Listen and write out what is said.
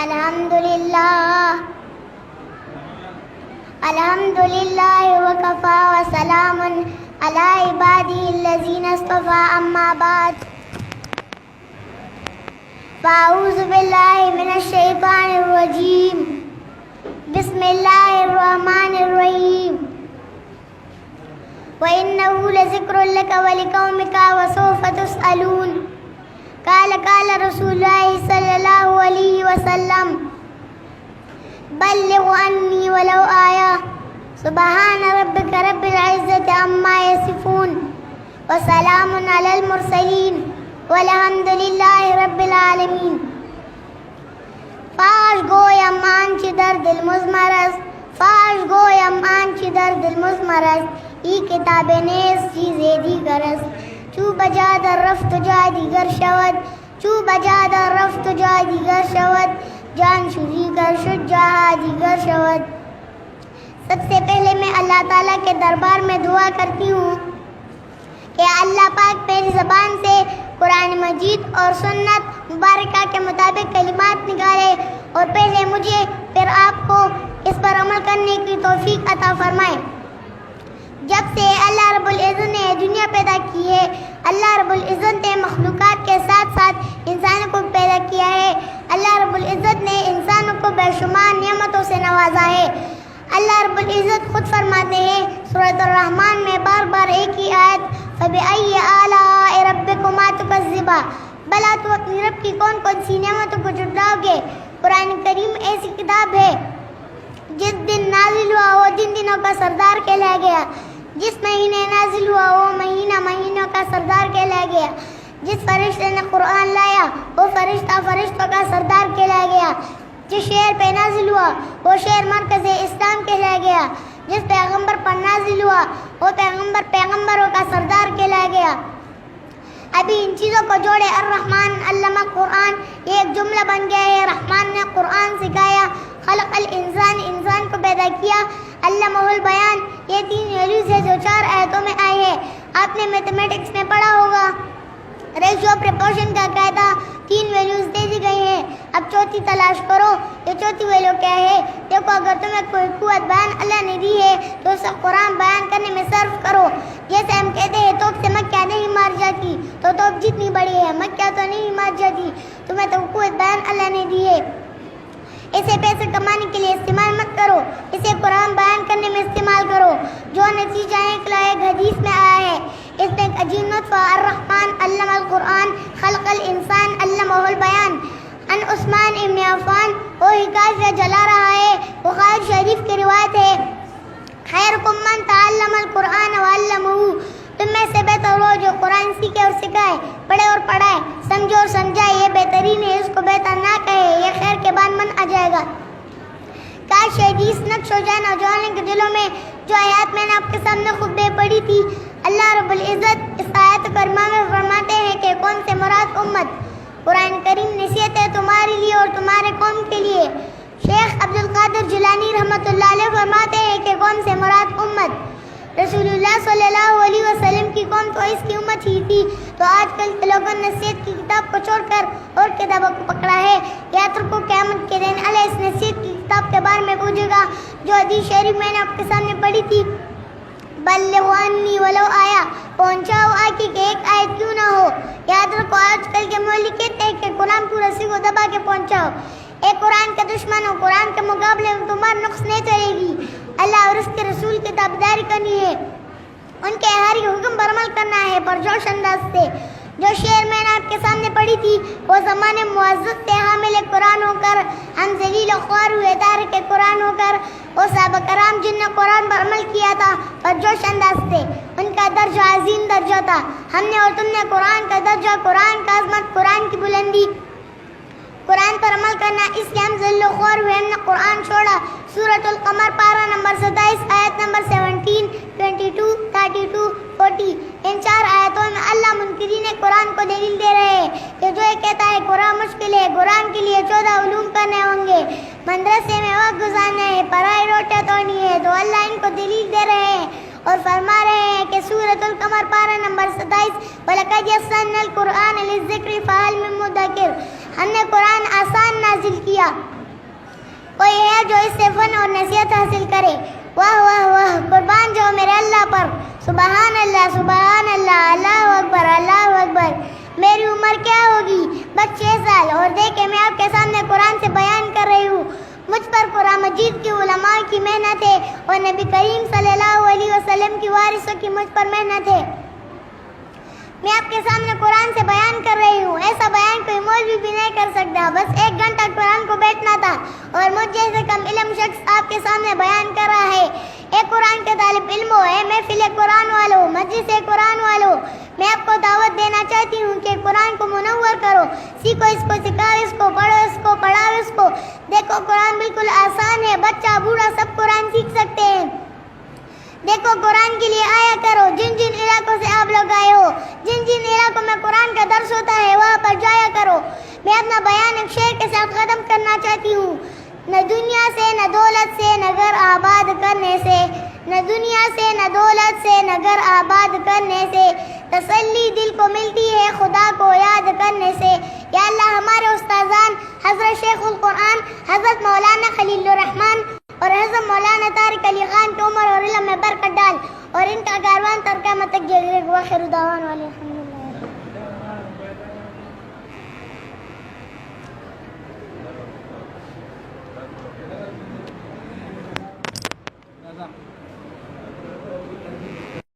الحمدللہ وکفا وسلام علی عبادہ الذین اصطفى اما بعد فاعوذ باللہ من الشیطان الرجیم بسم اللہ الرحمن الرحیم وَإِنَّهُ لَذِكْرٌ لَكَ وَلِقَوْمِكَ وَسَوْفَ تُسْأَلُونَ قال رسول اللہ صلی اللہ علیہ وسلم بلغ عنی ولو آیا سبحان ربک رب العزت عما یصفون وسلام علی المرسلین والحمد للہ رب العالمین. فاش گویم آنچه در دل مزمرست فاش گویم آنچه در دل مزمرست ای کتاب نیست چیز دیگر است چو بجا در رفت جا دیگر شود چو بجا در رفت جا دیگر شود جان شوری گر شد جا دیگر شود. سب سے پہلے میں اللہ تعالیٰ کے دربار میں دعا کرتی ہوں کہ اللہ پاک میری زبان سے قرآن مجید اور سنت مبارکہ کے مطابق کلمات نکالے اور پہلے مجھے پھر آپ کو اس پر عمل کرنے کی توفیق عطا فرمائے. جب سے اللہ رب العزت نے دنیا پیدا کی ہے اللہ رب العزت نے مخلوقات کے ساتھ ساتھ انسانوں کو پیدا کیا ہے. اللہ رب العزت نے انسانوں کو بے شمار نعمتوں سے نوازا ہے. اللہ رب العزت خود فرماتے ہیں سورۃ الرحمن میں بار بار ایک ہی آیت فَبِأَيِّ آلَاءِ رَبِّكُمَا تُكَذِّبَانِ بھلا تو اپنی رب کی کون کون سی نعمتوں کو جھٹلاؤ گے. قرآن کریم ایسی کتاب ہے جس دن نازل ہوا وہ جن دنوں کا سردار کہلایا گیا. جس مہینے نازل ہوا وہ مہینہ مہینوں کا سردار کہلایا گیا. جس فرشتے نے قرآن لایا وہ فرشتہ فرشتوں کا سردار کہلایا گیا. جس شہر پہ نازل ہوا وہ شہر مرکز اسلام کہلایا گیا. جس پیغمبر پر نازل ہوا وہ پیغمبر پیغمبروں کا سردار کہلایا گیا. ابھی ان چیزوں کو جوڑے الرحمن علمہ قرآن یہ ایک جملہ بن گیا ہے. رحمان نے قرآن سکھایا. خلق الانسان انسان کو پیدا کیا. علمہ البیان یہ 3 ویلیوز ہے جو 4 آیتوں میں آئے ہیں. آپ نے میتھمیٹکس میں پڑھا ہوگا ریشیو پریپورشن کا قاعدہ 3 ویلیوز دے دی گئی ہیں. اب چوتھی تلاش کرو. یہ چوتھی ویلیو کیا ہے؟ دیکھو اگر تمہیں کوئی قوت بیان اللہ نے دی ہے تو اسے قرآن بیان کرنے میں صرف کرو. جیسے ہم کہتے ہیں توپ سے مکہ نہیں مار جاتی تو توپ جتنی بڑی ہے مکہ تو نہیں مار جاتی. تمہیں تو قوت بیان اللہ نے دی ہے. اسے پیسے کمانے کے لیے استعمال مت کرو. اسے قرآن بیان کرنے میں استعمال کرو. جو نتیجہ ایک حدیث میں آیا ہے اس میں ایک عجیب نطفہ الرحمن علم القرآن خلق الانسان علمہ البیان ان عثمان ابن عفان وہ حکایت سے جلا رہا ہے. بخاری شریف کی روایت ہے خیرکم من تعلم القرآن وعلمہ تم میں سے بہتر ہو جو قرآن سیکھے اور سکھائے پڑھے اور پڑھائے سمجھے اور سمجھائے. یہ بہترین ہے اس کو بہتر نہ کہے یہ خیر کے بعد من آ جائے گا. کاش حدیث نقش ہو جائے نوجوانوں کے دلوں میں جو آیات میں نے آپ کے سامنے خطبے پڑھی تھی. اللہ رب العزت اس آیت کریمہ میں فرماتے ہیں کہ کون سے مراد امت. قرآن کریم نصیحت ہے تمہارے لیے اور تمہارے قوم کے لیے. شیخ عبدالقادر جیلانی رحمۃ اللہ علیہ فرماتے ہیں کہ کون سے مراد امت. رسول اللہ صلی اللہ علیہ وسلم کی قوم تو اس کی امت ہی تھی. تو آج کل کے لوگوں نے نصیحت کی کتاب کو چھوڑ کر اور کتابوں کو پکڑا ہے. یاد رکھو قیامت کے دن اللہ اس نصیحت کی کتاب کے بارے میں پوچھے گا جو حدیث شریف میں نے آپ کے سامنے پڑھی تھی بلغ عنی ولو آیا پہنچاؤ آگے کہ ایک آیت کیوں نہ ہو. یاد رکھو آج کل کے مولوی کہتے ہیں کہ قرآن کی رسی کو دبا کے پہنچاؤ. ایک قرآن کا دشمن ہو قرآن کے مقابلے میں تمہارا نقص نہیں چلے گی. اللہ اور اس کے رسول کی تابعداری کرنی ہے. ان کے ہر حکم پر عمل کرنا ہے پرجوش انداز سے. جو شعر میں نے آپ کے سامنے پڑھی تھی وہ زمانے معزز سے حامل قرآن ہو کر ہم ذلیل و خوار ہوئے تارک قرآن ہو کر وہ صحابہ کرام جن نے قرآن پر عمل کیا تھا پرجوش انداز سے. ان کا درجہ عظیم درجہ تھا. ہم نے اور تم نے قرآن کا درجہ قرآن کا عظمت قرآن کی بلندی قرآن پر عمل کرنا اس لیے ہم ذلیل و خوار ہوئے ہم نے قرآن چھوڑا. سورۃ القمر پارہ نمبر 27 آیت نمبر 17 22 32 40 ان 4 آیتوں میں اللہ منکرین قرآن کو دلیل دے رہے ہیں کہ جو یہ کہتا ہے قرآن مشکل ہے قرآن کے لیے 14 علوم کرنے ہوں گے مدرسے میں وقت گزارنا ہے پڑھائی روٹیاں توڑنی ہے تو اللہ ان کو دلیل دے رہے ہیں اور فرما رہے ہیں کہ سورۃ القمر پارہ نمبر 27 وَلَقَدْ يَسَّرْنَا الْقُرْآنَ لِلذِّكْرِ فَهَلْ مِن مُّدَّكِرٍ ہم نے قرآن آسان نازل حاصل کیا. کوئی ہے جو اس سے فن اور نصیحت حاصل کرے؟ واہ واہ واہ، قربان جاؤ میرے اللہ پر. سبحان اللہ سبحان اللہ، اللہ اکبر اللہ اکبر. میری عمر کیا ہوگی؟ بس 6 سال، اور دیکھیں میں آپ کے سامنے قرآن سے بیان کر رہی ہوں. مجھ پر قرآن مجید کی علماء کی محنت ہے اور نبی کریم صلی اللہ علیہ وسلم کی وارثوں کی مجھ پر محنت ہے. میں آپ کے سامنے قرآن سے بیان کر رہی ہوں. ایسا بیان کوئی مولوی بھی نہیں کر سکتا. بس 1 گھنٹہ قرآن کو بیٹھنا تھا اور مجھ جیسے کم علم شخص آپ کے سامنے بیان کر رہا ہے. اے قرآن کے طالب علموں، اے محفل قرآن والوں، مجلس قرآن والوں، میں آپ کو دعوت دینا چاہتی ہوں کہ قرآن کو منور کرو، سیکھو اس کو، سکھاؤ اس کو، پڑھو اس کو، پڑھاؤ اس کو. دیکھو قرآن بالکل آسان ہے، بچہ بوڑھا سب قرآن سیکھ سکتے ہیں. دیکھو قرآن کے لیے آیا کرو. جن جن علاقوں سے آپ لوگ آئے ہو، جن جن علاقوں میں قرآن کا درس ہوتا ہے، وہاں پر جایا کرو. میں اپنا بیان ایک شعر کے ساتھ ختم کرنا چاہتی ہوں. نہ دنیا سے نہ دولت سے نہ گھر آباد کرنے سے، نہ دنیا سے نہ دولت سے نہ گھر آباد کرنے سے، تسلی دل کو ملتی ہے خدا کو یاد کرنے سے. یا اللہ ہمارے استاذان حضرت شیخ القرآن حضرت مولانا خلیل الرحمن اور حضرت مولانا طارق علی خان کی عمر اور علم میں برکت ڈال، اور ان کا کاروان تر قیامت تک جاری رہے. وآخر دعوانا الحمد للہ.